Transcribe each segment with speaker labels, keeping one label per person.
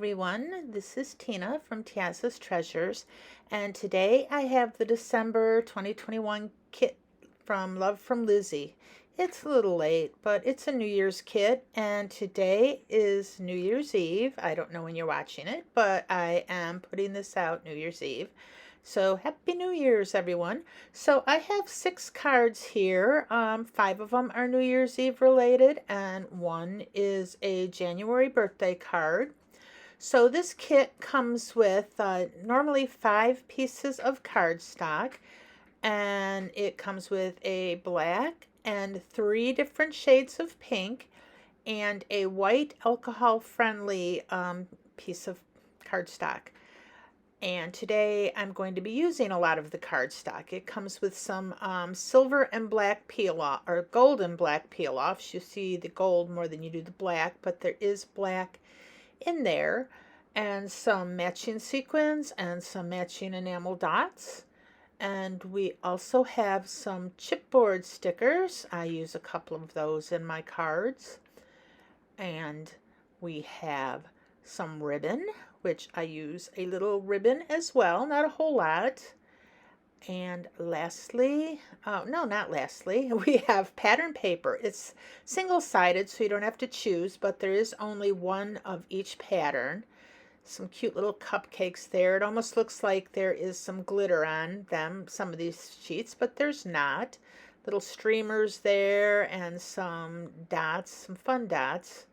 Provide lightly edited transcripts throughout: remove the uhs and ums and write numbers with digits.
Speaker 1: everyone. This is Tina from Tiaza's Treasures, and today I have the December 2021 kit from Love from Lizi. It's a little late, but it's a New Year's kit, and today is New Year's Eve. I don't know when you're watching it, but I am putting this out New Year's Eve. So Happy New Year's, everyone. So I have 6 cards here. 5 of them are New Year's Eve related, and one is a January birthday card. So this kit comes with normally 5 pieces of cardstock, and it comes with a black and 3 different shades of pink and a white alcohol-friendly piece of cardstock. And today I'm going to be using a lot of the cardstock. It comes with some silver and black peel off, or gold and black peel offs. You see the gold more than you do the black, but there is black in there, and some matching sequins and some matching enamel dots. And we also have some chipboard stickers. I use a couple of those in my cards. And we have some ribbon, which I use a little ribbon as well, not a whole lot. And lastly, no, not lastly, we have pattern paper. It's single-sided, so you don't have to choose, but there is only one of each pattern. Some cute little cupcakes there. It almost looks like there is some glitter on them, some of these sheets, but there's not. Little streamers there and some dots, some fun dots.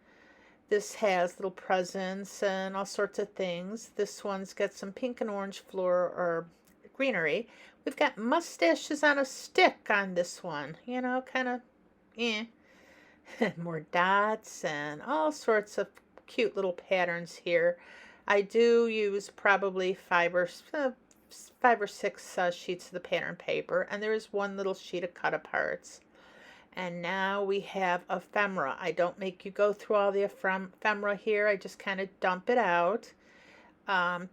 Speaker 1: This has little presents and all sorts of things. This one's got some pink and orange floor or greenery. We've got mustaches on a stick on this one, you know, kind of, more dots and all sorts of cute little patterns here. I do use probably 5 or 6 sheets of the pattern paper, and there is one little sheet of cut aparts. And now we have ephemera. I don't make you go through all the ephemera here. I just kind of dump it out.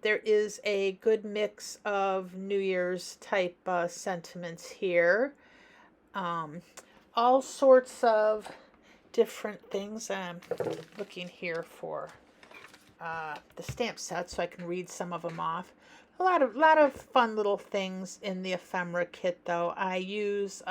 Speaker 1: There is a good mix of New Year's type sentiments here. All sorts of different things. I'm looking here for the stamp set so I can read some of them off. A lot of fun little things in the ephemera kit, though. I use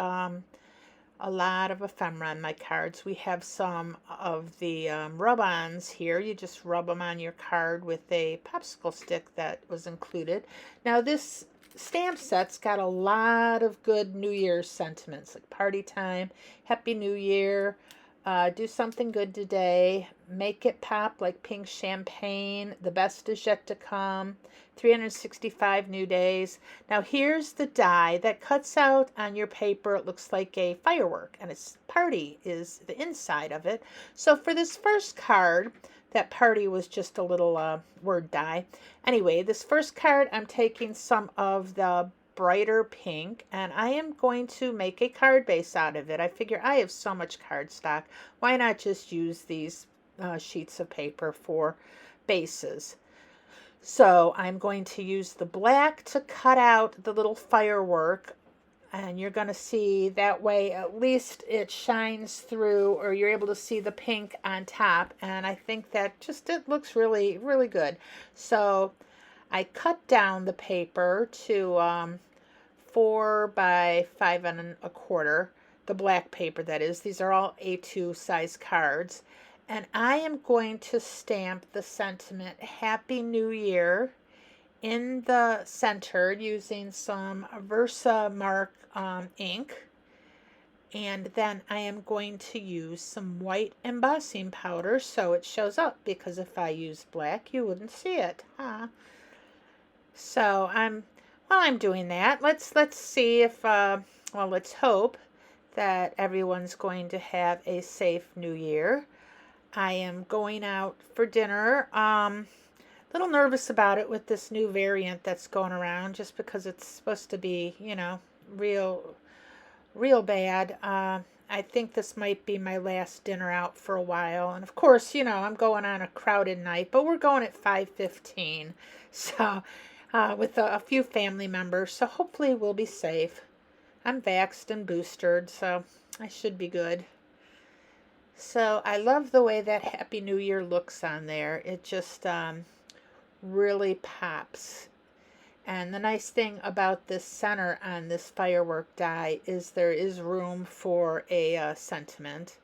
Speaker 1: a lot of ephemera on my cards. We have some of the rub-ons here. You just rub them on your card with a popsicle stick that was included. Now this stamp set's got a lot of good New Year's sentiments, like party time, Happy New Year, do something good today, make it pop like pink champagne, the best is yet to come, 365 new days. Now here's the die that cuts out on your paper. It looks like a firework, and its party is the inside of it. So for this first card, that party was just a little word die. Anyway, this first card, I'm taking some of the brighter pink, and I am going to make a card base out of it. I figure I have so much cardstock, why not just use these sheets of paper for bases? So I'm going to use the black to cut out the little firework, and you're going to see that way at least it shines through, or you're able to see the pink on top, and I think that just it looks really, really good. So I cut down the paper to 4 by 5 1/4, the black paper that is. These are all A2 size cards. And I am going to stamp the sentiment Happy New Year in the center using some Versamark ink. And then I am going to use some white embossing powder so it shows up, because if I use black you wouldn't see it. So while I'm doing that, let's see if let's hope that everyone's going to have a safe New Year. I am going out for dinner. A little nervous about it with this new variant that's going around, just because it's supposed to be, real bad. I think this might be my last dinner out for a while. And of course, I'm going on a crowded night, but we're going at 5:15. So, with a few family members. So hopefully we'll be safe. I'm vaxxed and boosted, so I should be good. So I love the way that Happy New Year looks on there. It just really pops. And the nice thing about this center on this firework die is there is room for a sentiment.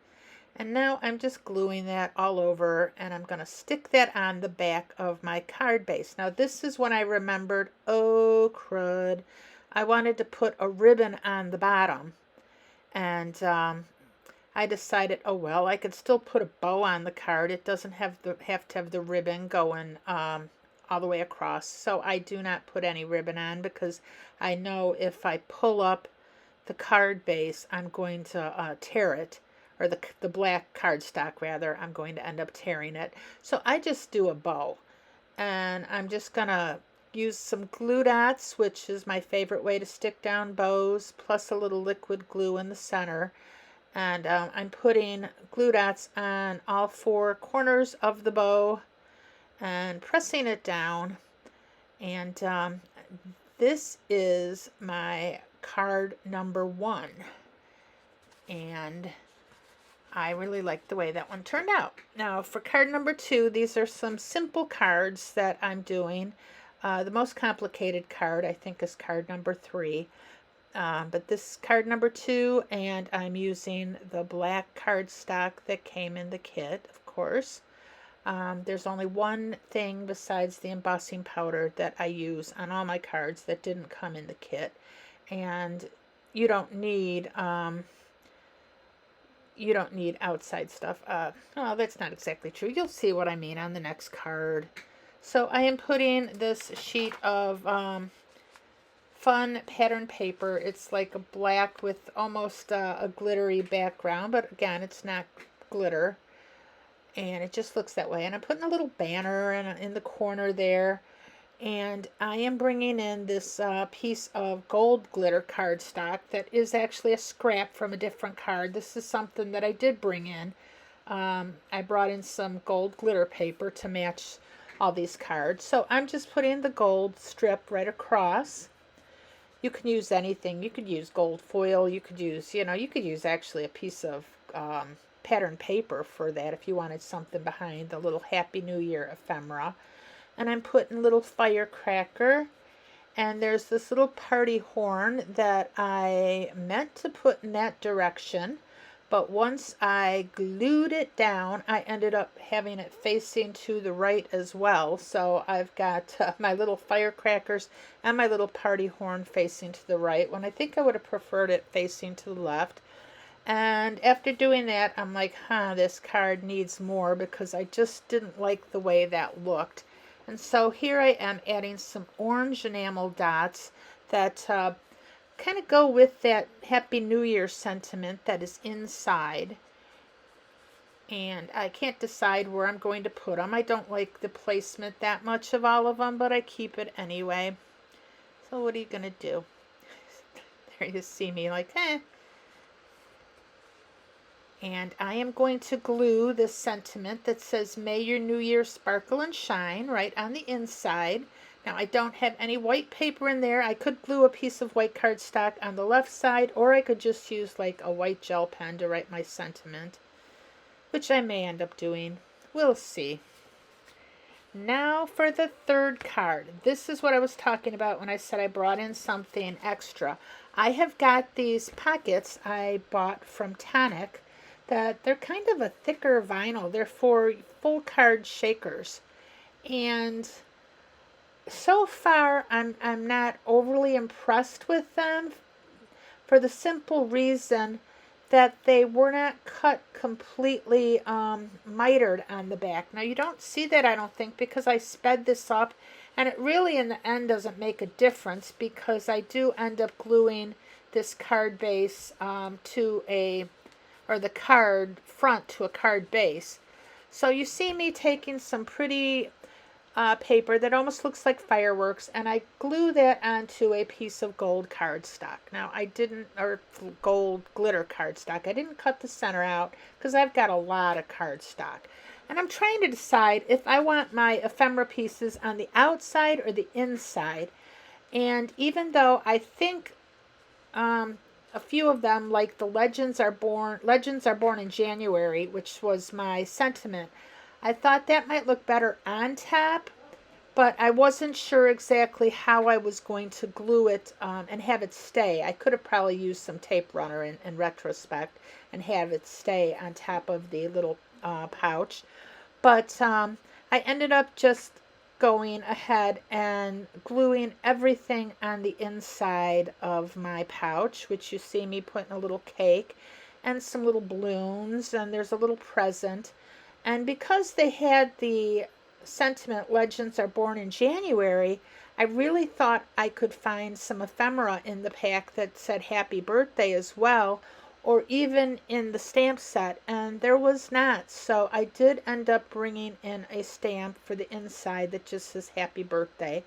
Speaker 1: And now I'm just gluing that all over, and I'm going to stick that on the back of my card base. Now this is when I remembered, oh crud, I wanted to put a ribbon on the bottom. And I decided, oh well, I could still put a bow on the card. It doesn't have to have the ribbon going all the way across. So I do not put any ribbon on because I know if I pull up the card base, I'm going to tear it, or the black cardstock rather. I'm going to end up tearing it. So I just do a bow, and I'm just gonna use some glue dots, which is my favorite way to stick down bows, plus a little liquid glue in the center. And I'm putting glue dots on all four corners of the bow and pressing it down. And this is my card number 1. And I really like the way that one turned out. Now for card number 2, these are some simple cards that I'm doing. The most complicated card, I think, is card number 3. But this is card number 2, and I'm using the black cardstock that came in the kit, of course. There's only one thing besides the embossing powder that I use on all my cards that didn't come in the kit. And you don't need outside stuff. Oh, that's not exactly true. You'll see what I mean on the next card. So I am putting this sheet of fun pattern paper. It's like a black with almost a glittery background, but again, it's not glitter. And it just looks that way. And I'm putting a little banner in the corner there. And I am bringing in this piece of gold glitter cardstock that is actually a scrap from a different card. This is something that I did bring in. I brought in some gold glitter paper to match all these cards. So I'm just putting the gold strip right across. You can use anything. You could use gold foil. You could use, actually a piece of pattern paper for that if you wanted something behind the little Happy New Year ephemera. And I'm putting a little firecracker, and there's this little party horn that I meant to put in that direction, but once I glued it down, I ended up having it facing to the right as well. So I've got my little firecrackers and my little party horn facing to the right, when I think I would have preferred it facing to the left. And after doing that, I'm like, this card needs more, because I just didn't like the way that looked. And so here I am adding some orange enamel dots that kind of go with that Happy New Year sentiment that is inside. And I can't decide where I'm going to put them. I don't like the placement that much of all of them, but I keep it anyway. So what are you going to do? There you see me like, And I am going to glue this sentiment that says, "May your new year sparkle and shine," right on the inside. Now I don't have any white paper in there. I could glue a piece of white cardstock on the left side, or I could just use like a white gel pen to write my sentiment, which I may end up doing. We'll see. Now for the third card. This is what I was talking about when I said I brought in something extra. I have got these pockets I bought from Tonic that they're kind of a thicker vinyl. They're for full card shakers. And so far I'm not overly impressed with them, for the simple reason that they were not cut completely mitered on the back. Now you don't see that, I don't think, because I sped this up, and it really in the end doesn't make a difference, because I do end up gluing this card base the card front to a card base. So you see me taking some pretty paper that almost looks like fireworks, and I glue that onto a piece of gold cardstock. Now or gold glitter cardstock. I didn't cut the center out because I've got a lot of cardstock. And I'm trying to decide if I want my ephemera pieces on the outside or the inside. And even though I think a few of them, like the Legends Are Born in January, which was my sentiment. I thought that might look better on top, but I wasn't sure exactly how I was going to glue it and have it stay. I could have probably used some tape runner in retrospect and have it stay on top of the little pouch. But I ended up just going ahead and gluing everything on the inside of my pouch, which you see me putting a little cake and some little balloons, and there's a little present. And because they had the sentiment Legends Are Born in January, I really thought I could find some ephemera in the pack that said happy birthday as well, or even in the stamp set, and there was not. So I did end up bringing in a stamp for the inside that just says happy birthday.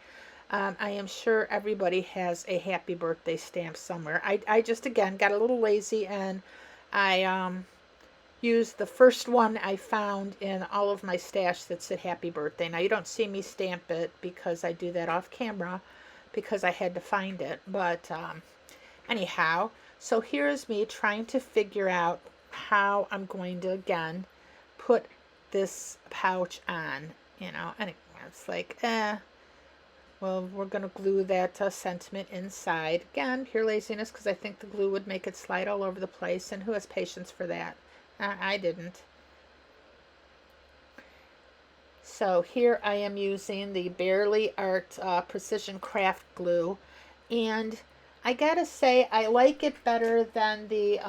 Speaker 1: I am sure everybody has a happy birthday stamp somewhere. I just, again, got a little lazy, and I used the first one I found in all of my stash that said happy birthday. Now, you don't see me stamp it because I do that off camera because I had to find it. But anyhow, so here's me trying to figure out how I'm going to, again, put this pouch on, and it's like, well, we're going to glue that sentiment inside. Again, pure laziness, because I think the glue would make it slide all over the place, and who has patience for that? I didn't. So here I am using the Barely Art Precision Craft Glue, and I gotta say I like it better than the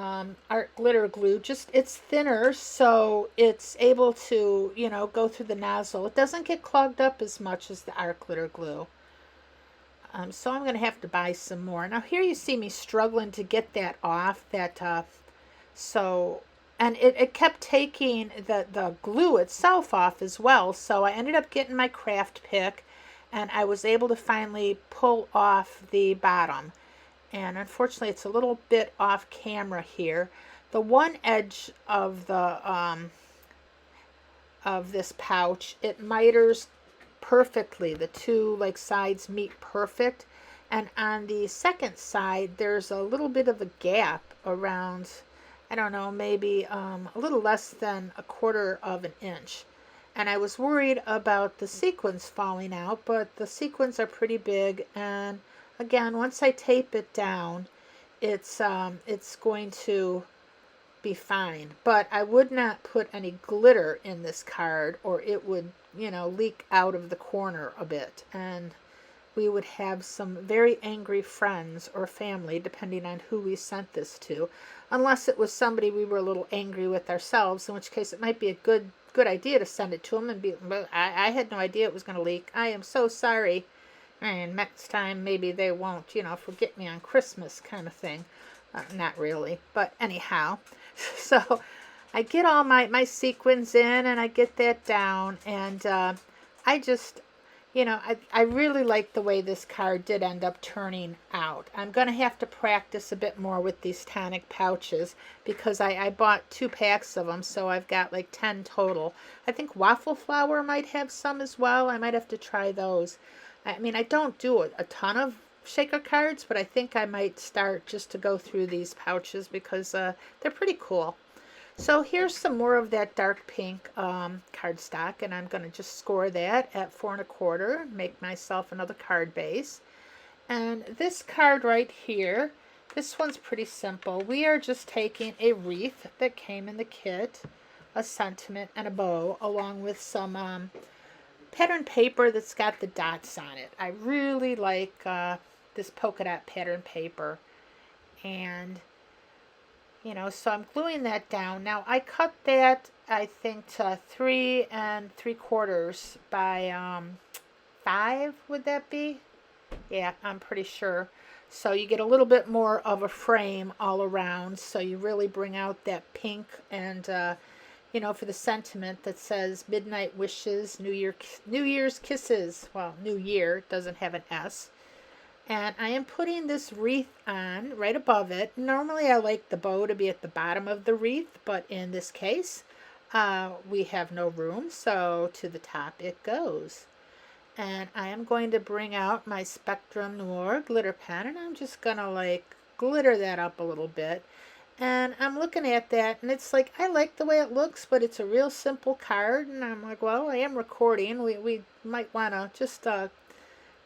Speaker 1: Art Glitter Glue. Just it's thinner, so it's able to, go through the nozzle. It doesn't get clogged up as much as the Art Glitter Glue. So I'm going to have to buy some more. Now here you see me struggling to get that off. And it kept taking the glue itself off as well. So I ended up getting my craft pick, and I was able to finally pull off the bottom. And unfortunately, it's a little bit off camera here. The one edge of this pouch, it miters perfectly. The two sides meet perfect. And on the second side, there's a little bit of a gap around, I don't know, maybe a little less than 1/4 of an inch. And I was worried about the sequins falling out, but the sequins are pretty big. And again, once I tape it down, it's going to be fine. But I would not put any glitter in this card, or it would, leak out of the corner a bit. And we would have some very angry friends or family, depending on who we sent this to. Unless it was somebody we were a little angry with ourselves, in which case it might be a good idea to send it to them and be, I had no idea it was going to leak. I am so sorry. And next time maybe they won't, forget me on Christmas kind of thing. Not really, but anyhow. So I get all my sequins in, and I get that down, and I just, I really like the way this card did end up turning out. I'm going to have to practice a bit more with these tonic pouches, because I bought 2 packs of them, so I've got 10 total. I think Waffle Flower might have some as well. I might have to try those. I mean, I don't do a ton of shaker cards, but I think I might start just to go through these pouches because they're pretty cool. So here's some more of that dark pink cardstock, and I'm going to just score that at 4 1/4, make myself another card base. And this card right here, this one's pretty simple. We are just taking a wreath that came in the kit, a sentiment, and a bow, along with some pattern paper that's got the dots on it. I really like this polka dot pattern paper, and so I'm gluing that down. Now I cut that, I think, to 3 3/4 by 5, would that be? Yeah, I'm pretty sure. So you get a little bit more of a frame all around, so you really bring out that pink, and for the sentiment that says Midnight Wishes, New Year's Kisses. Well, New Year doesn't have an S. And I am putting this wreath on right above it. Normally I like the bow to be at the bottom of the wreath, but in this case we have no room, so to the top it goes. And I am going to bring out my Spectrum Noir glitter pen, and I'm just going to glitter that up a little bit. And I'm looking at that, and it's like, I like the way it looks, but it's a real simple card. And I'm like, well, I am recording. We might want to just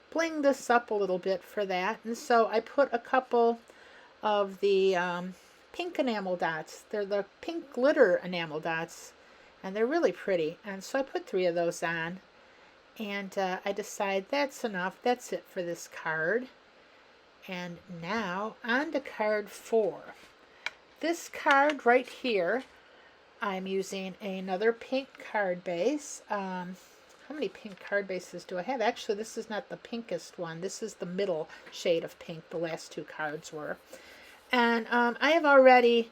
Speaker 1: bling this up a little bit for that. And so I put a couple of the pink enamel dots. They're the pink glitter enamel dots, and they're really pretty. And so I put 3 of those on, and I decide that's enough. That's it for this card. And now on to card 4. This card right here, I'm using another pink card base. How many pink card bases do I have? Actually, this is not the pinkest one. This is the middle shade of pink. The last 2 cards were. And I have already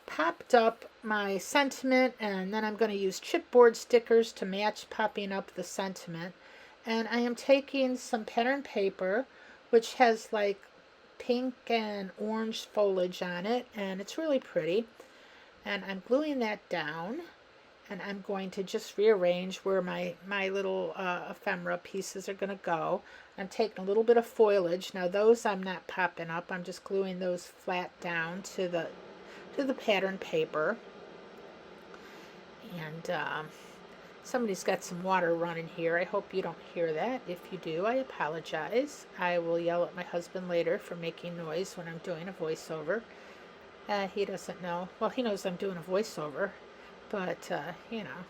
Speaker 1: popped up my sentiment, and then I'm going to use chipboard stickers to match popping up the sentiment. And I am taking some pattern paper, which has like pink and orange foliage on it, and it's really pretty. And I'm gluing that down, and I'm going to just rearrange where my little ephemera pieces are going to go. I'm taking a little bit of foliage. Now those I'm not popping up. I'm just gluing those flat down to the pattern paper. And somebody's got some water running here. I hope you don't hear that. If you do, I apologize. I will yell at my husband later for making noise when I'm doing a voiceover. He doesn't know. Well, he knows I'm doing a voiceover, but, you know,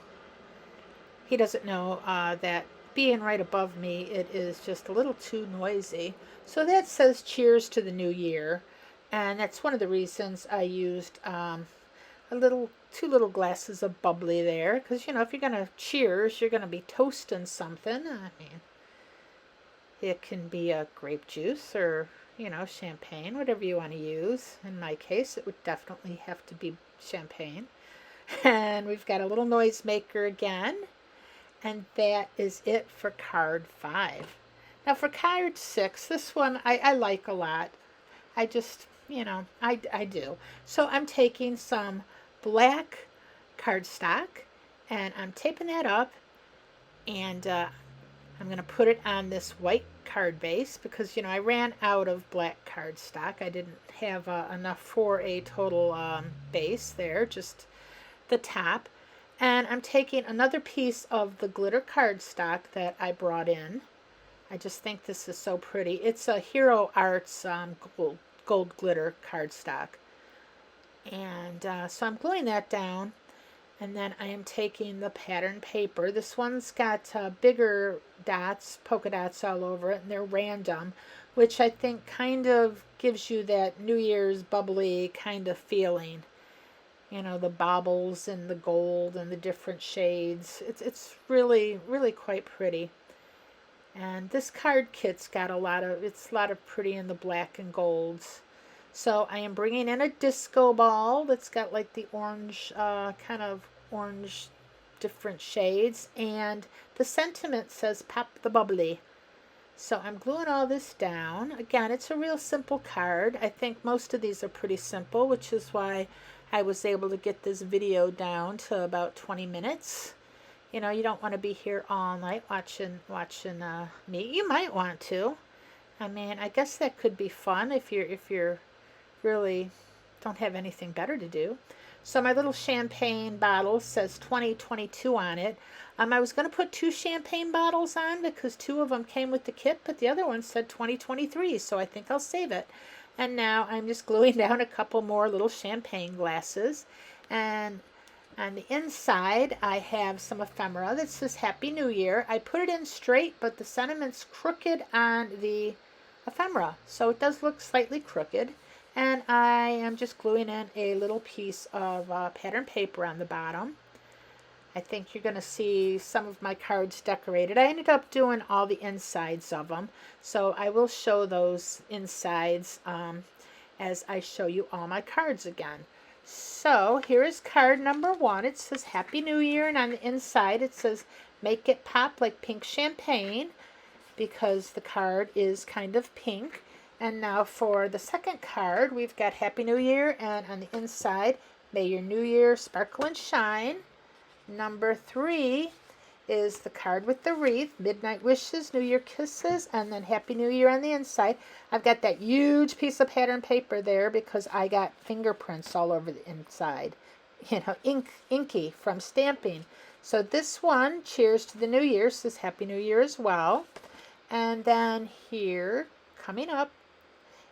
Speaker 1: he doesn't know that being right above me, it is just a little too noisy. So that says cheers to the new year, and that's one of the reasons I used 2 little glasses of bubbly there, because, you know, if you're going to cheers, you're going to be toasting something. I mean, it can be a grape juice or, you know, champagne, whatever you want to use. In my case, it would definitely have to be champagne. And we've got a little noise maker again. And that is it for card 5. Now for card 6, this one I like a lot. I just, you know, I do. So I'm taking some black cardstock, and I'm taping that up, and I'm going to put it on this white card base because, you know, I ran out of black cardstock. I didn't have enough for a total base there, just the top. And I'm taking another piece of the glitter cardstock that I brought in. I just think this is so pretty. It's a Hero Arts gold glitter cardstock. And so I'm gluing that down. And then I am taking the pattern paper. This one's got bigger dots, polka dots all over it, and they're random, which I think kind of gives you that New Year's bubbly kind of feeling. You know, the baubles and the gold and the different shades. It's really quite pretty. And this card kit's got a lot of pretty in the black and golds. So I am bringing in a disco ball that's got like the orange, kind of orange different shades. And the sentiment says pop the bubbly. So I'm gluing all this down. Again, it's a real simple card. I think most of these are pretty simple, which is why I was able to get this video down to about 20 minutes. You know, you don't want to be here all night watching me. You might want to. I mean, I guess that could be fun if you're really don't have anything better to do. So my little champagne bottle says 2022 on it. I was going to put 2 champagne bottles on because 2 of them came with the kit, but the other one said 2023, so I think I'll save it. And now I'm just gluing down a couple more little champagne glasses. And on the inside, I have some ephemera that says Happy New Year. I put it in straight, but the sentiment's crooked on the ephemera. So it does look slightly crooked. And I am just gluing in a little piece of pattern paper on the bottom. I think you're going to see some of my cards decorated. I ended up doing all the insides of them, so I will show those insides as I show you all my cards again. So here is card number 1. It says Happy New Year, and on the inside it says make it pop like pink champagne because the card is kind of pink. And now for the second card, we've got Happy New Year, and on the inside, may your new year sparkle and shine. Number 3 is the card with the wreath, Midnight Wishes, New Year Kisses, and then Happy New Year on the inside. I've got that huge piece of pattern paper there because I got fingerprints all over the inside. You know, inky from stamping. So this one, Cheers to the New Year, says Happy New Year as well. And then here, coming up,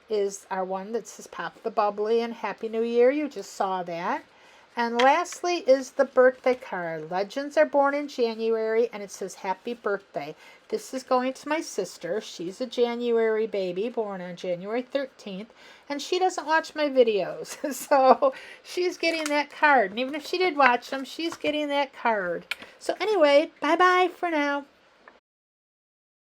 Speaker 1: is our one that says Pop the Bubbly and Happy New Year. You just saw that. And lastly is the birthday card. Legends are born in January, and it says Happy Birthday. This is going to my sister. She's a January baby, born on January 13th, and she doesn't watch my videos. So she's getting that card. And even if she did watch them, she's getting that card. So anyway, bye-bye for now.